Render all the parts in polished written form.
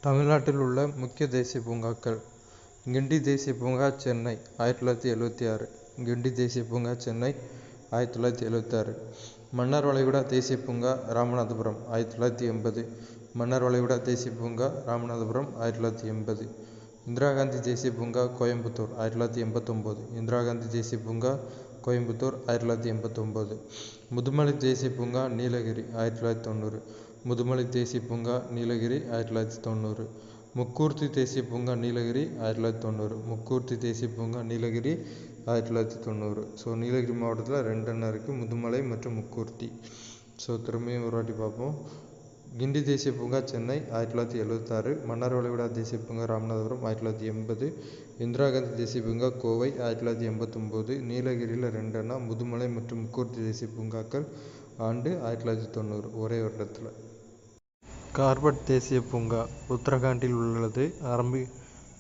தமிழ்நாட்டில் உள்ள முக்கிய தேசிய பூங்காக்கள். கிண்டி தேசிய பூங்கா, சென்னை, 1976. கிண்டி தேசிய பூங்கா, சென்னை, 1976. மன்னார் வளைகுடா தேசிய பூங்கா, ராமநாதபுரம், 1980. மன்னார் வளைகுடா தேசிய பூங்கா, ராமநாதபுரம், 1980. இந்திரா காந்தி தேசிய பூங்கா, கோயம்புத்தூர், 1989. இந்திரா காந்தி தேசிய பூங்கா, கோயம்புத்தூர், 1989. முதுமலை தேசிய பூங்கா, நீலகிரி, 1990. முதுமலை தேசிய பூங்கா, நீலகிரி, 1990. முக்கூர்த்தி தேசிய பூங்கா, நீலகிரி, 1990. முக்கூர்த்தி தேசிய பூங்கா, நீலகிரி, 1990. ஸோ நீலகிரி மாவட்டத்தில் 2 அணை இருக்குது, முதுமலை மற்றும் முக்கூர்த்தி. ஸோ திரும்பியும் ஒரு வாட்டி பார்ப்போம். கிண்டி தேசிய பூங்கா, சென்னை, 1976. மன்னார் வளைகுடா தேசிய பூங்கா, ராமநாதபுரம், 1980. இந்திரா காந்தி தேசிய பூங்கா, கோவை, 1989. நீலகிரியில் 2 அணை, முதுமலை மற்றும் முக்கூர்த்தி தேசிய பூங்காக்கள் ஆண்டு 1990, ஒரே வருடத்தில். கார்பெட் தேசிய பூங்கா, உத்தரகாண்டில் உள்ளது.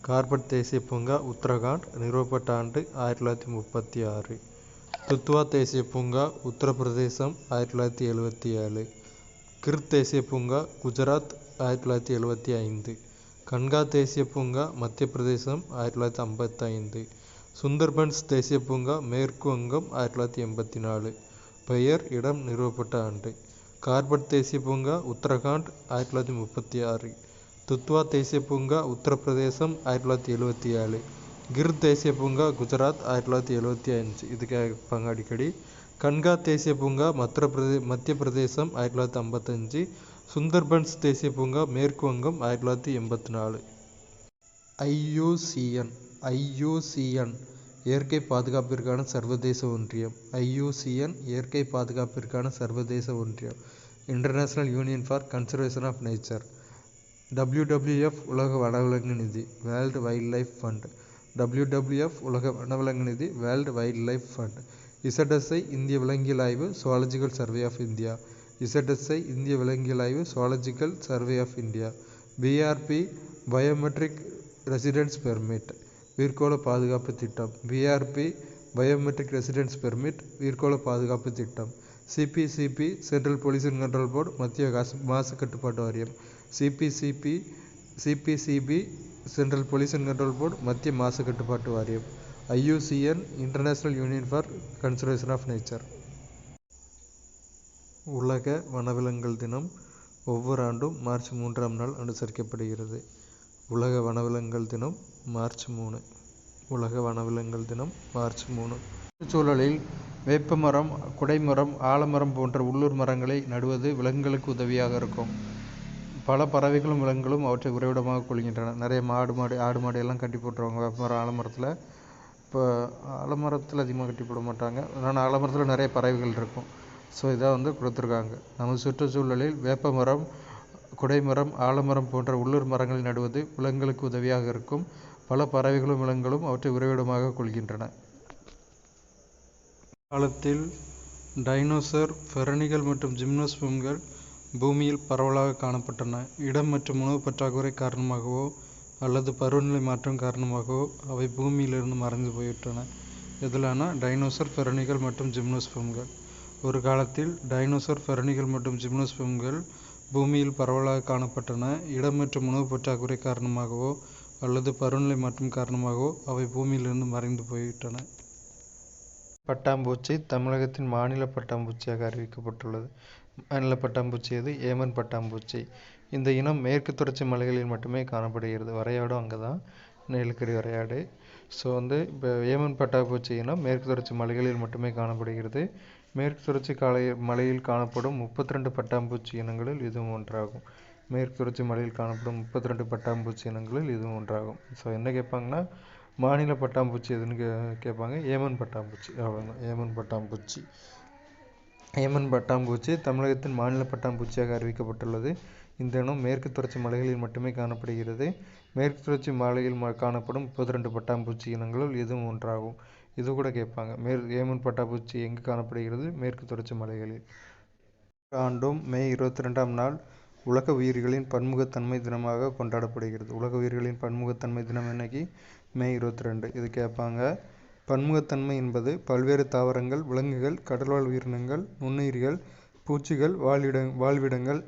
கார்பெட் தேசிய பூங்கா, உத்தரகாண்ட், நிறுவப்பட்ட ஆண்டு 1936. துத்வா தேசிய பூங்கா, உத்தரப்பிரதேசம், 1977. கிர் தேசிய பூங்கா, குஜராத், 1975. கன்கா தேசிய பூங்கா, மத்திய பிரதேசம், 1955. சுந்தர்பன்ஸ் தேசிய பூங்கா, மேற்கு வங்கம், 1984. பெயர், இடம், நிறுவப்பட்ட ஆண்டு. கார்பெட் தேசிய பூங்கா, உத்தரகாண்ட், 1936. துத்வா தேசிய பூங்கா, உத்தரப்பிரதேசம், 1977. கிர் தேசிய பூங்கா, குஜராத், 1975. இது கேட்பாங்க அடிக்கடி. கன்கா தேசிய பூங்கா, மத்திய பிரதேசம், 1955. சுந்தர்பன்ஸ் தேசிய பூங்கா, மேற்கு வங்கம், 1984. IUCN இயற்கை பாதுகாப்பிற்கான சர்வதேச ஒன்றியம். IUCN இயற்கை பாதுகாப்பிற்கான சர்வதேச ஒன்றியம். International union for conservation of nature. WWF உலக வனவிலங்கு நிதி, world wild life fund. WWF உலக வனவிலங்கு நிதி, world wild life fund. ZSI இந்திய விலங்கியல் ஆய்வு, zoological survey of India. ZSI இந்திய விலங்கியல் ஆய்வு, zoological survey of India. BRP biometric residence permit, உயிர்க்கோள பாதுகாப்பு திட்டம். BRP பயோமெட்ரிக் ரெசிடென்ஸ் பெர்மிட், உயிர்க்கோள பாதுகாப்பு திட்டம். CPCB central pollution control board, மத்திய மாசு கட்டுப்பாட்டு வாரியம். CPCB central pollution control board, மத்திய மாசு கட்டுப்பாட்டு வாரியம். IUCN international union for conservation of nature. உலக வனவிலங்குகள் தினம் ஒவ்வொரு ஆண்டும் மார்ச் 3ஆம் நாள் அனுசரிக்கப்படுகிறது. உலக வனவிலங்குகள் தினம் மார்ச் 3. உலக வனவிலங்குகள் தினம் மார்ச் 3. சுற்றுச்சூழலில் வேப்பமரம், குடைமரம், ஆலமரம் போன்ற உள்ளூர் மரங்களை நடுவது விலங்குகளுக்கு உதவியாக இருக்கும். பல பறவைகளும் விலங்குகளும் அவற்றை உறைவிடமாக கொள்கின்றன. நிறைய ஆடு மாடு எல்லாம் கட்டி போட்டுருவாங்க வேப்பமரம், ஆலமரத்தில். இப்போ ஆலமரத்தில் அதிகமாக கட்டி போட மாட்டாங்க, ஆனால் ஆலமரத்தில் நிறைய பறவைகள் இருக்கும். ஸோ இதை கொடுத்துருக்காங்க. நமது சுற்றுச்சூழலில் வேப்பமரம், குடைமரம், ஆலமரம் போன்ற உள்ளூர் மரங்களை நடுவது விலங்குகளுக்கு உதவியாக இருக்கும். பல பறவைகளும் விலங்குகளும் அவற்றை உறைவிடமாக கொள்கின்றன. காலத்தில் டைனோசர், பெரணிகள் மற்றும் ஜிம்னோஸ்பெர்ம்கள் பூமியில் பரவலாக காணப்பட்டன. இடம் மற்றும் உணவு பற்றாக்குறை காரணமாகவோ அல்லது பருவநிலை மாற்றம் காரணமாகவோ அவை பூமியிலிருந்து மறைந்து போய்விட்டன. எதுலானா டைனோசர், பெரணிகள் மற்றும் ஜிம்னோஸ்பெர்ம்கள். ஒரு காலத்தில் டைனோசர், பெரணிகள் மற்றும் ஜிம்னோஸ்பெர்ம்கள் பூமியில் பரவலாக காணப்பட்டன. இடம் மற்றும் உணவு பற்றாக்குறை காரணமாகவோ அல்லது பருவநிலை மாற்றம் காரணமாகவோ அவை பூமியிலிருந்து மறைந்து போய்விட்டன. பட்டாம்பூச்சி தமிழகத்தின் மாநில பட்டாம்பூச்சியாக அறிவிக்கப்பட்டுள்ளது. மாநில பட்டாம்பூச்சி எது? ஏமன் பட்டாம்பூச்சி. இந்த இனம் மேற்கு தொடர்ச்சி மலைகளில் மட்டுமே காணப்படுகிறது. வரையாடும் அங்கே தான், நீலகிரி வரையாடு. ஸோ இப்போ ஏமன் பட்டாம்பூச்சி இனம் மேற்கு தொடர்ச்சி மலைகளில் மட்டுமே காணப்படுகிறது. மேற்கு தொடர்ச்சி மலையில் காணப்படும் 32 பட்டாம்பூச்சி இனங்களில் இதுவும் ஒன்றாகும். மேற்கு தொடர்ச்சி மலையில் காணப்படும் 32 பட்டாம்பூச்சி இனங்களில் இதுவும் ஒன்றாகும். ஸோ என்ன கேட்பாங்கன்னா, மாநில பட்டாம்பூச்சி எதுன்னு கேட்பாங்க. ஏமன் பட்டாம்பூச்சி. அவ்வளோதான், ஏமன் பட்டாம்பூச்சி. ஏமன் பட்டாம்பூச்சி தமிழகத்தின் மாநில பட்டாம்பூச்சியாக அறிவிக்கப்பட்டுள்ளது. இந்த இனம் மேற்கு தொடர்ச்சி மலைகளில் மட்டுமே காணப்படுகிறது. மேற்கு தொடர்ச்சி மலையில் காணப்படும் 32 பட்டாம்பூச்சி இனங்களுள் இதுவும் ஒன்றாகும். இது கூட கேட்பாங்க. ஏமன் பட்டாம்பூச்சி எங்கு காணப்படுகிறது? மேற்கு தொடர்ச்சி மலைகளில். ஆண்டும் மே 22ஆம் நாள் உலக உயிரிகளின் பன்முகத்தன்மை தினமாக கொண்டாடப்படுகிறது. உலக உயிரிகளின் பன்முகத்தன்மை தினம் என்னைக்கு? மே 22. இது கேட்பாங்க. பன்முகத்தன்மை என்பது பல்வேறு தாவரங்கள், விலங்குகள், கடல்வாழ் உயிரினங்கள், நுண்ணுயிர்கள், பூச்சிகள் வாழ்விடங்கள்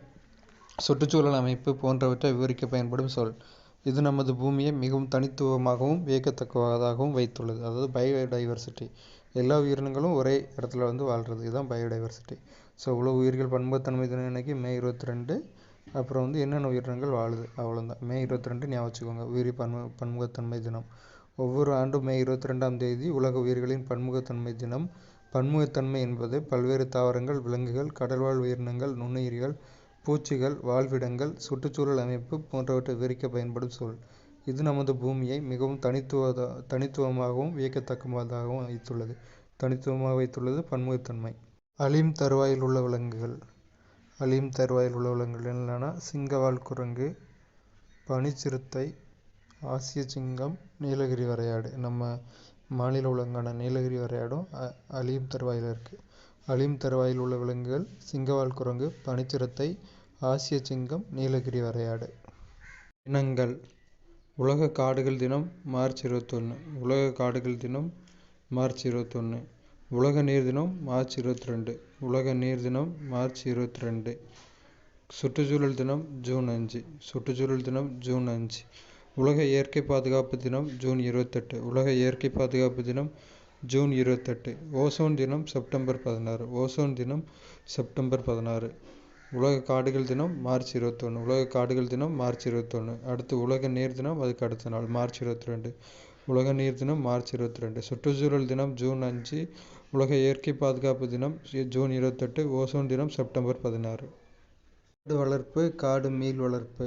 சுற்றுச்சூழல் அமைப்பு போன்றவற்றை விவரிக்க பயன்படும் சொல். இது நமது பூமியை மிகவும் தனித்துவமாகவும் வியக்கத்தக்கதாகவும் வைத்துள்ளது. அதாவது பயோடைவர்சிட்டி. எல்லா உயிரினங்களும் ஒரே இடத்துல வாழ்கிறது. இதுதான் பயோடைவர்சிட்டி. ஸோ உலக உயிர்கள் பன்முகத்தன்மை தினம் இன்னைக்கு மே 22. அப்புறம் என்னென்ன உயிரினங்கள் வாழுது அவ்வளோதான். மே 22 ஞாபகம் வச்சுக்கோங்க, உயிரி பன்முகத்தன்மை தினம். ஒவ்வொரு ஆண்டும் மே 22ஆம் தேதி உலக உயிர்களின் பன்முகத்தன்மை தினம். பன்முகத்தன்மை என்பது பல்வேறு தாவரங்கள், விலங்குகள், கடல்வாழ் உயிரினங்கள், நுண்ணுயிரிகள், பூச்சிகள், வாழ்விடங்கள், சுற்றுச்சூழல் அமைப்பு போன்றவற்றை விவரிக்க பயன்படும் சொல். இது நமது பூமியை மிகவும் தனித்துவமாகவும் வியக்கத்தக்கதாகவும் வைத்துள்ளது பன்முகத்தன்மை. அழியும் தருவாயில் உள்ள விலங்குகள். அழியும் தருவாயில் உள்ள விலங்குகள் என்னென்னா சிங்கவால் குரங்கு, பனிச்சிறுத்தை, ஆசிய சிங்கம், நீலகிரி வரையாடு. நம்ம மாநில விலங்கான நீலகிரி வரையாடும் அழியும் தருவாயில் இருக்குது. அழியும் தருவாயில் உள்ள விலங்குகள் சிங்கவால் குரங்கு, பனிச்சிறுத்தை, ஆசிய சிங்கம், நீலகிரி வரையாடு. இனங்கள். உலக காடுகள் தினம் மார்ச் 21. உலக காடுகள் தினம் மார்ச் 21. உலக நீர் தினம் மார்ச் 22. உலக நீர் தினம் மார்ச் 22. சுற்றுச்சூழல் தினம் ஜூன் 5. சுற்றுச்சூழல் தினம் ஜூன் 5. உலக இயற்கை பாதுகாப்பு தினம் ஜூன் 28. உலக இயற்கை பாதுகாப்பு தினம் ஜூன் 28. ஓசோன் தினம் செப்டம்பர் 16. ஓசோன் தினம் செப்டம்பர் 16. உலக காடுகள் தினம் மார்ச் 21. உலக காடுகள் தினம் மார்ச் 21. அடுத்து உலக நீர் தினம், அதுக்கு அடுத்த நாள் மார்ச் 22. உலக நீர் தினம் மார்ச் 22. சுற்றுச்சூழல் தினம் ஜூன் 5. உலக இயற்கை பாதுகாப்பு தினம் ஜூன் 28. ஓசோன் தினம் செப்டம்பர் 16. காடு வளர்ப்பு, காடு மீள் வளர்ப்பு.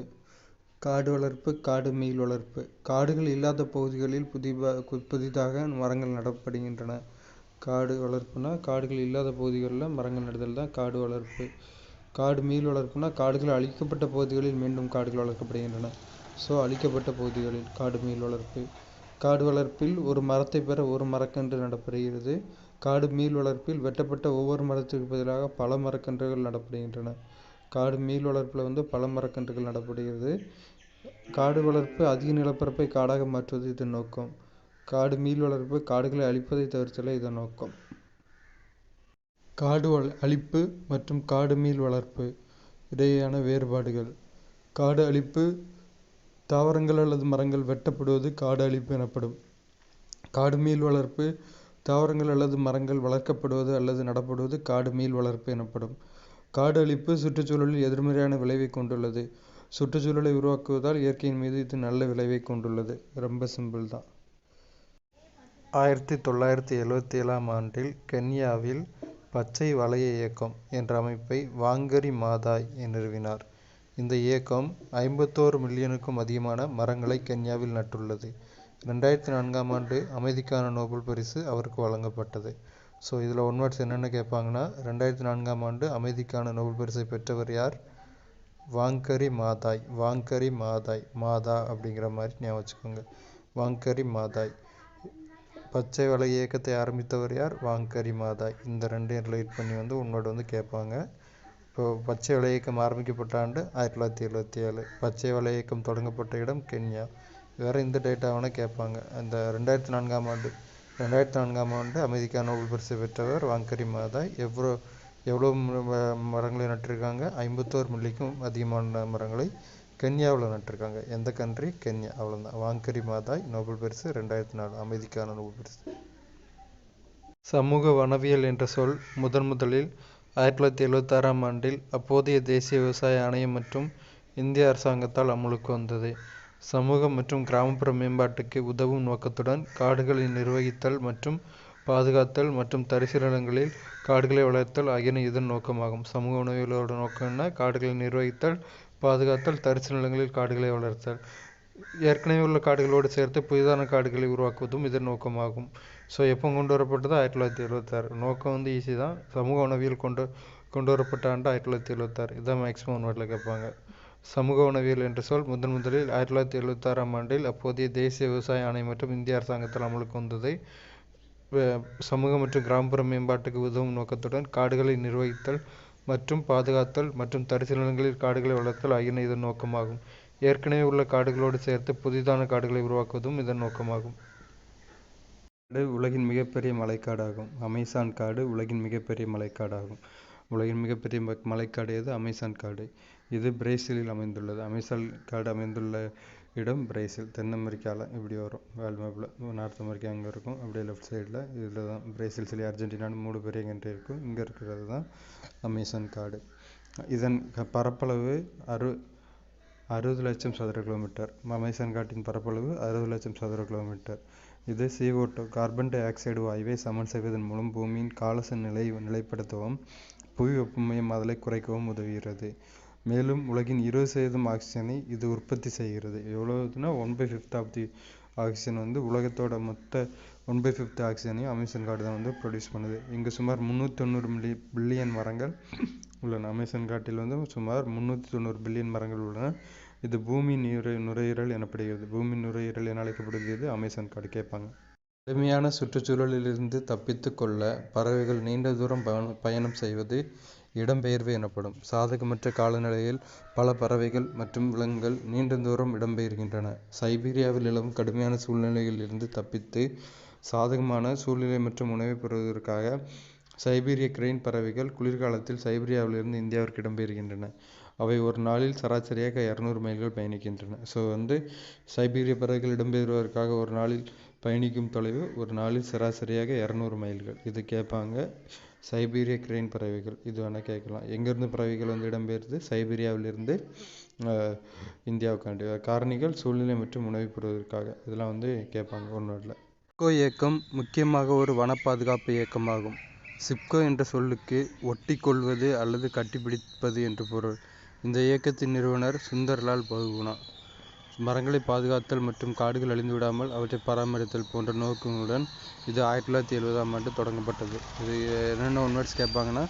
காடு வளர்ப்பு, காடு மீள் வளர்ப்பு. காடுகள் இல்லாத பகுதிகளில் புதிதாக மரங்கள் நடப்படுகின்றன. காடு வளர்ப்புனா காடுகள் இல்லாத பகுதிகளில் மரங்கள் நடுதல் தான் காடு வளர்ப்பு. காடு மீள் வளர்ப்புனா காடுகள் அழிக்கப்பட்ட பகுதிகளில் மீண்டும் காடுகள் வளர்க்கப்படுகின்றன. ஸோ அழிக்கப்பட்ட பகுதிகளில் காடு மீள் வளர்ப்பு. காடு வளர்ப்பில் ஒரு மரத்தை பெற ஒரு மரக்கன்று நடப்படுகிறது. காடு மீள் வளர்ப்பில் வெட்டப்பட்ட ஒவ்வொரு மரத்திற்கு பதிலாக பல மரக்கன்றுகள் நடப்படுகின்றன. காடு மீள் வளர்ப்பில் பல மரக்கன்றுகள் நடப்படுகிறது. காடு வளர்ப்பு அதிக நிலப்பரப்பை காடாக மாற்றுவது இதன் நோக்கம். காடு மீள் வளர்ப்பு காடுகளை அழிப்பதை தவிர்த்தலே இதன் நோக்கம். காடு அழிப்பு மற்றும் காடு மீள் வளர்ப்பு இடையேயான வேறுபாடுகள். காடு அழிப்பு தாவரங்கள் அல்லது மரங்கள் வெட்டப்படுவது காடு அழிப்பு எனப்படும். காடு மீள் வளர்ப்பு தாவரங்கள் அல்லது மரங்கள் வளர்க்கப்படுவது அல்லது நடப்படுவது காடு மீள் வளர்ப்பு எனப்படும். காடு அழிப்பு சுற்றுச்சூழலில் எதிர்மறையான விளைவை கொண்டுள்ளது. சுற்றுச்சூழலை உருவாக்குவதால் இயற்கையின் மீது இது நல்ல விளைவை கொண்டுள்ளது. ரொம்ப சிம்பிள் தான். 1977ஆம் ஆண்டில் கென்யாவில் பச்சை வளைய இயக்கம் என்ற அமைப்பை வாங்கரி மாதாய் நிறுவினார். இந்த இயக்கம் 51 மில்லியனுக்கும் அதிகமான மரங்களை கென்யாவில் நட்டுள்ளது. 2004ஆம் ஆண்டு அமைதிக்கான நோபல் பரிசு அவருக்கு வழங்கப்பட்டது. ஸோ இதில் ஒன்வேர்ட்ஸ் என்னென்ன கேட்பாங்கன்னா 2004ஆம் ஆண்டு அமைதிக்கான நோபல் பரிசை பெற்றவர் யார்? வாங்கரி மாதாய். வாங்கரி மாதாய், மாதா அப்படிங்கிற மாதிரி ஞாபகம் வச்சுக்கோங்க. வாங்கரி மாதாய். பச்சை வளைய இயக்கத்தை ஆரம்பித்தவர் யார்? வாங்கரி மாதாய். இந்த ரெண்டையும் ரிலேட் பண்ணி ஒன்வேர்டு கேட்பாங்க. இப்போ பச்சை வளைய இயக்கம் ஆரம்பிக்கப்பட்ட ஆண்டு 1977. பச்சை வளைய இயக்கம் தொடங்கப்பட்ட இடம் கென்யா. வேறு இந்த டேட்டாவான கேட்பாங்க. அந்த 2004ஆம் ஆண்டு அமைதிக்கான நோபல் பரிசு பெற்றவர் வாங்கரி மாதாய். எவ்வளோ மரங்களை நட்டிருக்காங்க? 51 மில்லியனுக்கும் அதிகமான மரங்களை கென்யாவில் நட்டிருக்காங்க. எந்த கண்ட்ரி? கென்யா. அவ்வளோதான். வாங்கரி மாதாய் நோபல் பரிசு 2004 அமைதிக்கான நோபல் பரிசு. சமூக வனவியல் என்ற சொல் முதலில் 1976ஆம் ஆண்டில் அப்போதைய தேசிய விவசாய ஆணையம் மற்றும் இந்திய அரசாங்கத்தால் அமலுக்கு வந்தது. சமூக மற்றும் கிராமப்புற மேம்பாட்டுக்கு உதவும் நோக்கத்துடன் காடுகளை நிர்வகித்தல் மற்றும் பாதுகாத்தல் மற்றும் தரிசு நிலங்களில் காடுகளை வளர்த்தல் ஆகியன இதன் நோக்கமாகும். சமூக வனவியலோட நோக்கம் என்ன? காடுகளை நிர்வகித்தல், பாதுகாத்தல், தரிசு நிலங்களில் காடுகளை வளர்த்தல். ஏற்கனவே உள்ள காடுகளோடு சேர்த்து புதிதான காடுகளை உருவாக்குவதும் இதன் நோக்கமாகும். ஸோ எப்போ கொண்டு வரப்பட்டது? 1976. நோக்கம் ஈஸி தான். சமூக வனவியல் கொண்டு வரப்பட்ட ஆண்டு 1976. இதான் மேக்ஸிமம் ஒன்வேர்டில் கேட்பாங்க. சமூக வனவியல் என்ற சொல் முதலில் 1976ஆம் ஆண்டில் அப்போதைய தேசிய விவசாய ஆணையம் மற்றும் இந்திய அரசாங்கத்தால் அமலுக்கு வந்தது. சமூக மற்றும் கிராமப்புற மேம்பாட்டுக்கு உதவும் நோக்கத்துடன் காடுகளை நிர்வகித்தல் மற்றும் பாதுகாத்தல் மற்றும் தரிசு நிலங்களில் காடுகளை வளர்த்தல் ஆகியன இதன் நோக்கமாகும். ஏற்கனவே உள்ள காடுகளோடு சேர்த்து புதிதான காடுகளை உருவாக்குவதும் இதன் நோக்கமாகும். உலகின் மிகப்பெரிய மலைக்காடாகும். அமேசான் காடு உலகின் மிகப்பெரிய மலைக்காடாகும். உலகின் மிகப்பெரிய மலைக்காடு எது? அமேசான் காடு. இது பிரேசிலில் அமைந்துள்ளது. அமேசான் காடு அமைந்துள்ள இடம் பிரேசில். தென் அமெரிக்காவில் இப்படி வரும் வேர்ல்டு மேப்பில். நார்த் அமெரிக்கா அங்கே இருக்கும், அப்படியே லெஃப்ட் சைடில் இதில் தான் பிரேசில், சிலி, அர்ஜென்டினான்னு 3 பெரிய கண்ட்ரி இருக்கும். இங்கே இருக்கிறது தான் அமேசான் காடு. இதன் பரப்பளவு 60 லட்சம் சதுர கிலோமீட்டர். அமேசான் காட்டின் பரப்பளவு 60 லட்சம் சதுர கிலோமீட்டர். இது CO2 கார்பன் டை ஆக்சைடு வாயுவை சமன் செய்வதன் மூலம் பூமியின் காலச நிலைப்படுத்தவும் புவி வெப்பமயமாதலை குறைக்கவும் உதவுகிறது. மேலும் உலகின் 20% ஆக்சிஜனை இது உற்பத்தி செய்கிறது. எவ்வளோதுன்னா 1/5 ஆஃப் தி ஆக்சிஜன் வந்து உலகத்தோட மொத்த 1/5 ஆக்சிஜனையும் அமேசான் காடு தான் வந்து ப்ரொடியூஸ் பண்ணுது. இங்கு சுமார் 390 பில்லியன் மரங்கள் உள்ளன. அமேசான் காட்டில் வந்து சுமார் 390 பில்லியன் மரங்கள் உள்ளன. இது பூமி நுரையீரல் எனப்படுகிறது. பூமி நுரையீரல் என அழைக்கப்படுகிறது அமேசான் காடு. கேட்பாங்க. கடுமையான சுற்றுச்சூழலிலிருந்து தப்பித்து கொள்ள பறவைகள் நீண்ட தூரம் பயணம் செய்வது இடம்பெயர்வு எனப்படும். சாதகமற்ற காலநிலையில் பல பறவைகள் மற்றும் விலங்குகள் நீண்ட தூரம் இடம்பெயர்கின்றன. சைபீரியாவில் நிலவும் கடுமையான சூழ்நிலைகளில் இருந்து தப்பித்து சாதகமான சூழ்நிலை மற்றும் உணவை பெறுவதற்காக சைபீரிய கிரெயின் பறவைகள் குளிர்காலத்தில் சைபீரியாவிலிருந்து இந்தியாவிற்கு இடம்பெயர்கின்றன. அவை ஒரு நாளில் சராசரியாக 200 மைல்கள் பயணிக்கின்றன. ஸோ வந்து சைபீரிய பறவைகள் இடம்பெயர்வதற்காக ஒரு நாளில் பயணிக்கும் தொலைவு ஒரு நாளில் சராசரியாக 200 மைல்கள். இது கேட்பாங்க. சைபீரிய கிரெயின் பறவைகள் இது வேணால் கேட்கலாம். எங்கேருந்து பறவைகள் வந்து இடம்பெயர்ந்து சைபீரியாவிலிருந்து இந்தியாவுக்காண்டி காரணிகள் சூழ்நிலை மற்றும் உணவை பெறுவதற்காக இதெல்லாம் வந்து கேட்பாங்க. ஒன்றும் இல்லை. சிப்கோ இயக்கம் முக்கியமாக ஒரு வன பாதுகாப்பு இயக்கமாகும். சிப்கோ என்ற சொல்லுக்கு ஒட்டி கொள்வது அல்லது கட்டிப்பிடிப்பது என்று பொருள். இந்த இயக்கத்தின் நிறுவனர் சுந்தர்லால் பகுகுணா. மரங்களை பாதுகாத்தல் மற்றும் காடுகள் அழிந்து விடாமல் அவற்றை பராமரித்தல் போன்ற நோக்கங்களுடன் இது 1970ஆம் ஆண்டு தொடங்கப்பட்டது. இது என்னென்ன ஒன்வேர்ட்ஸ் கேட்பாங்கன்னா,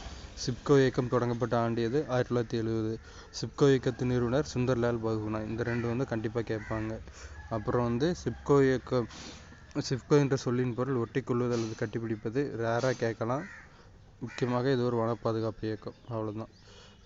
சிப்கோ இயக்கம் தொடங்கப்பட்ட ஆண்டு எது? 1970. சிப்கோ இயக்கத்தின் நிறுவனர் சுந்தர்லால் பகுகுணா. இந்த 2 வந்து கண்டிப்பாக கேட்பாங்க. அப்புறம் வந்து சிப்கோ என்ற சொல்லின் பொருள் ஒட்டி கொள்வது அல்லது கட்டிப்பிடிப்பது ரேராக கேட்கலாம். முக்கியமாக இது ஒரு வன பாதுகாப்பு இயக்கம். அவ்வளோதான்.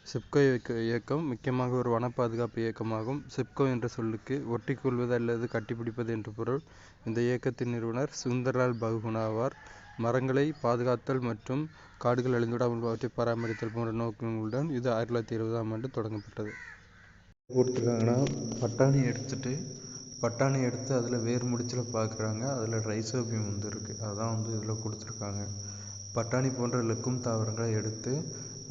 சிப்கோ இயக்கம் முக்கியமாக ஒரு வன பாதுகாப்பு இயக்கமாகும். சிப்கோ என்ற சொல்லுக்கு ஒட்டிக்கொள்வது அல்லது கட்டிப்பிடிப்பது என்று பொருள். இந்த இயக்கத்தின் நிறுவனர் சுந்தர்லால் பகுகுணா ஆவார். மரங்களை பாதுகாத்தல் மற்றும் காடுகள் அழிந்துவிடாமல் அவற்றை பராமரித்தல் போன்ற நோக்கங்களுடன் இது 1970ஆம் ஆண்டு தொடங்கப்பட்டது. கொடுத்துருக்காங்கன்னா, பட்டாணி எடுத்து அதில் வேர் முடிச்சில் பார்க்குறாங்க. அதில் ரைசோபியம் வந்து இருக்குது. அதான் வந்து இதில் கொடுத்துருக்காங்க. பட்டாணி போன்ற லெக்கும் தாவரங்களை எடுத்து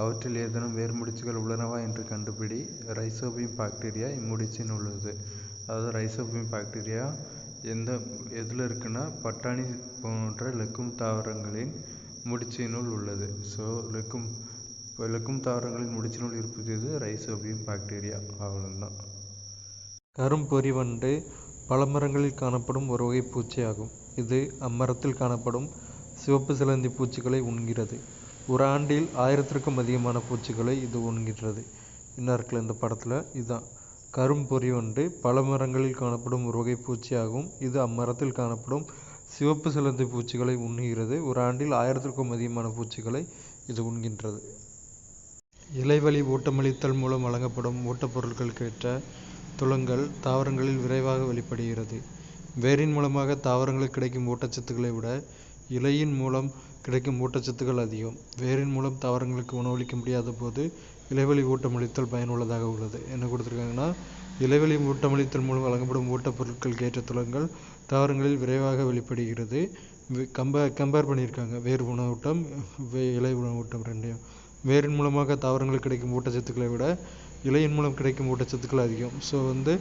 அவற்றில் ஏதேனும் வேர் முடிச்சுகள் உள்ளனவா என்று கண்டுபிடி. ரைசோபியம் பாக்டீரியா இம்முடிச்சின் உள்ளது. அதாவது ரைசோபியம் பாக்டீரியா எதில் இருக்குன்னா பட்டாணி போன்ற லெக்கும் தாவரங்களின் முடிச்சினுள் உள்ளது. ஸோ லெக்கும் தாவரங்களின் முடிச்சினுள் இருப்பது இது ரைசோபியம் பாக்டீரியா. அவ்வளோதான். கரும்பொறி வண்டு பழமரங்களில் காணப்படும் ஒரு வகை பூச்சி ஆகும். இது அம்மரத்தில் காணப்படும் சிவப்பு சிலந்தி பூச்சிகளை உண்கிறது. ஒரு ஆண்டில் 1000க்கும் அதிகமான பூச்சிகளை இது உண்கின்றது. என்ன இருக்குல்ல இந்த படத்தில், இதுதான் கரும்பொறி வண்டு பழமரங்களில் காணப்படும் ஒரு வகை பூச்சி ஆகும். இது அம்மரத்தில் காணப்படும் சிவப்பு சிலந்தி பூச்சிகளை உண்ணுகிறது. ஒரு ஆண்டில் 1000க்கும் அதிகமான பூச்சிகளை இது உண்கின்றது. இலைவழி ஊட்டமளித்தல் மூலம் வழங்கப்படும் ஊட்டப்பொருட்களுக்கேற்ற துலங்கல் தாவரங்களில் விரைவாக வெளிப்படுகிறது. வேரின் மூலமாக தாவரங்களுக்கு கிடைக்கும் ஊட்டச்சத்துக்களை விட இலையின் மூலம் கிடைக்கும் ஊட்டச்சத்துக்கள் அதிகம். வேரின் மூலம் தாவரங்களுக்கு உணவளிக்க முடியாத போது இலைவழி ஊட்டமளித்தல் பயனுள்ளதாக உள்ளது. என்ன கொடுத்துருக்காங்கன்னா, இலைவழி ஊட்டமளித்தல் மூலம் வழங்கப்படும் ஊட்டப்பொருட்களுக்கு ஏற்ற துலங்கல் தாவரங்களில் விரைவாக வெளிப்படுகிறது. கம்பேர் பண்ணியிருக்காங்க வேர் உணவூட்டம் இலை உணவூட்டம் ரெண்டையும். வேரின் மூலமாக தாவரங்களுக்கு கிடைக்கும் ஊட்டச்சத்துக்களை விட இலையின் மூலம் கிடைக்கும் ஊட்டச்சத்துக்கள் அதிகம். ஸோ வந்து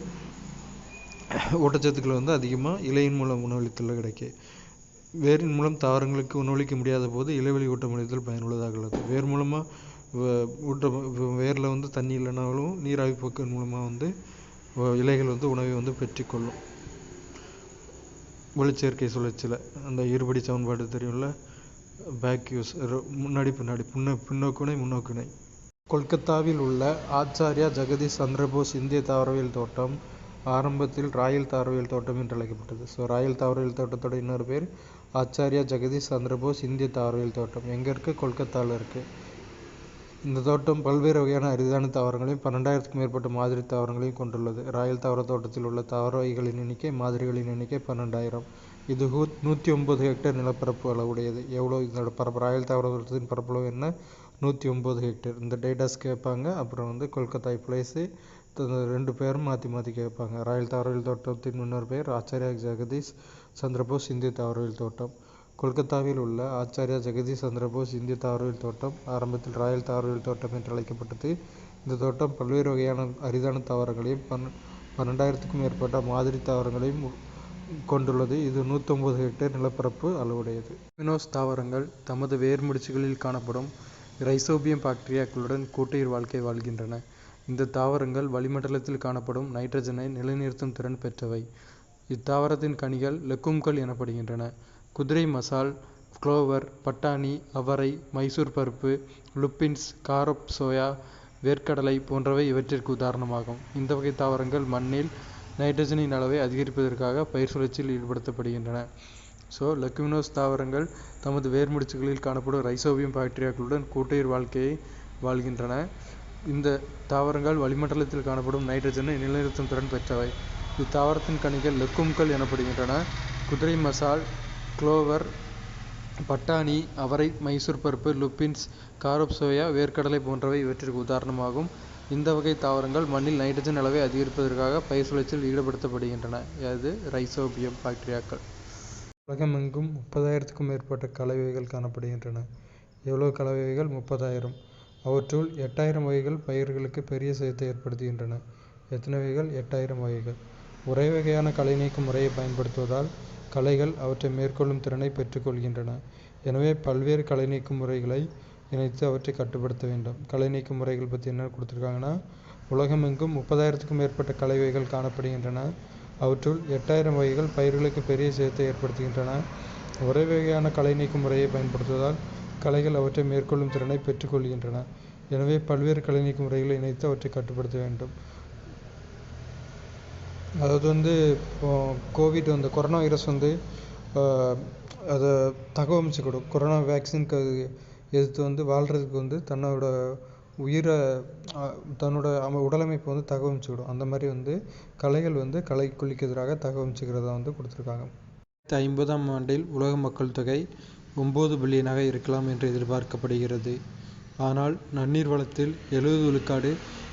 ஊட்டச்சத்துக்கள் வந்து அதிகமாக இலையின் மூலம் உணவளித்தல் கிடைக்கும். வேரின் மூலம் தாவரங்களுக்கு உணவளிக்க முடியாத போது இலைவழி ஊட்டமளித்தல் பயனுள்ளதாக உள்ளது. வேர் மூலமாக வேரில் வந்து தண்ணி இல்லைனாலும் நீராவி போக்கின் மூலமாக வந்து இலைகள் வந்து உணவை வந்து பெற்றுக்கொள்ளும். ஒளிச்சேர்க்கை சுழற்சியில் அந்த இருபடி சமன்பாடு தெரியும்ல, பேக்யூஸ் முன்னாடி பின்னோக்குனை முன்னோக்குனை. கொல்கத்தாவில் உள்ள ஆச்சாரியா ஜெகதீஷ் சந்திரபோஸ் இந்திய தாவரவியல் தோட்டம் ஆரம்பத்தில் ராயல் தாவரவியல் தோட்டம் என்று அழைக்கப்பட்டது. ஸோ ராயல் தாவரவியல் தோட்டத்தோட இன்னொரு பேர் ஆச்சாரியா ஜெகதீஷ் சந்திரபோஸ் இந்திய தாவரவியல் தோட்டம். எங்கே இருக்குது? கொல்கத்தாவில் இருக்குது. இந்த தோட்டம் பல்வேறு வகையான அரிதான தாவரங்களையும் 12,000க்கும் மேற்பட்ட மாதிரி தாவரங்களையும் கொண்டுள்ளது. ராயல் தாவர தோட்டத்தில் உள்ள தாவர வகைகளின் எண்ணிக்கை மாதிரிகளின் எண்ணிக்கை 12,000. இது 109 ஹெக்டேர் நிலப்பரப்பு அளவுடையது. எவ்வளோ இதோட ராயல் தாவர தோட்டத்தின் பரப்பளவு என்ன? 109 ஹெக்டேர். இந்த டேட்டாஸ் கேட்பாங்க. அப்புறம் வந்து கொல்கத்தா பிளேஸு 2 பேரும் மாற்றி மாற்றி கேட்பாங்க. ராயல் தாவரவியல் தோட்டத்தின் இன்னொரு பெயர் ஆச்சாரியா ஜெகதீஷ் சந்திரபோஸ் இந்திய தாவரவியல் தோட்டம். கொல்கத்தாவில் உள்ள ஆச்சாரியா ஜெகதீஷ் சந்திரபோஸ் இந்திய தாவரவியல் தோட்டம் ஆரம்பத்தில் ராயல் தாவரவியல் தோட்டம் என்று அழைக்கப்பட்டது. இந்த தோட்டம் பல்வேறு வகையான அரிதான தாவரங்களையும் 12,000க்கும் மேற்பட்ட மாதிரி தாவரங்களையும் கொண்டுள்ளது. இது 109 ஹெக்டேர் நிலப்பரப்பு அளவுடையது. லெகுமினோஸ் தாவரங்கள் தமது வேர்முடிச்சுகளில் காணப்படும் ரைசோபியம் பாக்டீரியாக்களுடன் கூட்டுயிர் வாழ்க்கை வாழ்கின்றன. இந்த தாவரங்கள் வளிமண்டலத்தில் காணப்படும் நைட்ரஜனை நிலைநிறுத்தும் திறன் பெற்றவை. இத்தாவரத்தின் கனிகள் லெகும்கள் எனப்படுகின்றன. குதிரை மசால், குளோவர், பட்டாணி, அவரை, மைசூர் பருப்பு, லுப்பின்ஸ், காரப் சோயா, வேர்க்கடலை போன்றவை இவற்றிற்கு உதாரணமாகும். இந்த வகை தாவரங்கள் மண்ணில் நைட்ரஜனின் அளவை அதிகரிப்பதற்காக பயிர் சுழற்சியில் ஈடுபடுத்தப்படுகின்றன. லெகுமினோஸ் தாவரங்கள் தமது வேர்முடிச்சுகளில் காணப்படும் ரைசோபியம் பாக்டீரியாக்களுடன் கூட்டுயிர் வாழ்க்கையை வாழ்கின்றன. இந்த தாவரங்கள் வளிமண்டலத்தில் காணப்படும் நைட்ரஜனை நிலைநிறுத்தும் திறன் பெற்றவை. இத்தாவரத்தின் கனிகள் லெகும்கள் எனப்படுகின்றன. குதிரை மசால், குளோவர், பட்டாணி, அவரை, மைசூர் பருப்பு, லுப்பின்ஸ், காரப் சோயா, வேர்க்கடலை போன்றவை இவற்றிற்கு உதாரணமாகும். இந்த வகை தாவரங்கள் மண்ணில் நைட்ரஜன் அளவை அதிகரிப்பதற்காக பயிர் சுழற்சியில் ஈடுபடுத்தப்படுகின்றன. அது ரைசோபியம் பாக்டீரியாக்கள். உலகமெங்கும் 30,000க்கும் மேற்பட்ட கலவைகள் காணப்படுகின்றன. எவ்வளவு கலவைகள்? 30,000. அவற்றுள் 8,000 வகைகள் பயிர்களுக்கு பெரிய சேதத்தை ஏற்படுத்துகின்றன. எத்தனை வகைகள்? 8,000 வகைகள். ஒரே வகையான களை நீக்கும் முறையை பயன்படுத்துவதால் களைகள் அவற்றை மேற்கொள்ளும் திறனை பெற்றுக்கொள்கின்றன. எனவே பல்வேறு களை நீக்கும் முறைகளை இணைத்து அவற்றை கட்டுப்படுத்த வேண்டும். களை நீக்கும் முறைகள் பற்றி என்ன கொடுத்துருக்காங்கன்னா, உலகமெங்கும் 30,000க்கும் மேற்பட்ட கலவைகள் காணப்படுகின்றன. அவற்றுள் 8,000 வகைகள் பயிர்களுக்கு பெரிய சேதத்தை ஏற்படுத்துகின்றன. ஒரே வகையான களை நீக்கும் முறையை பயன்படுத்துவதால் களைகள் அவற்றை மேற்கொள்ளும் திறனை பெற்றுக்கொள்கின்றன. எனவே பல்வேறு களை நீக்கும் முறைகளை இணைத்து அவற்றை கட்டுப்படுத்த வேண்டும். அதாவது கோவிட் கொரோனா வைரஸ் அதை தகவமைச்சு கொடுக்கும். கொரோனா வேக்சினுக்கு எதிர்த்து வாழ்கிறதுக்கு தன்னோட உயிரை தன்னோட உடலமைப்பு தகவமைச்சுக்கிடும். அந்த மாதிரி களைகள் களைக்கொல்லிக்கு எதிராக தகவமைச்சுக்கிறதா கொடுத்துருக்காங்க. 1950ஆம் ஆண்டில் உலக மக்கள் தொகை 9 பில்லியனாக இருக்கலாம் என்று எதிர்பார்க்கப்படுகிறது. ஆனால் நன்னீர் வளத்தில் 70 விழுக்காடு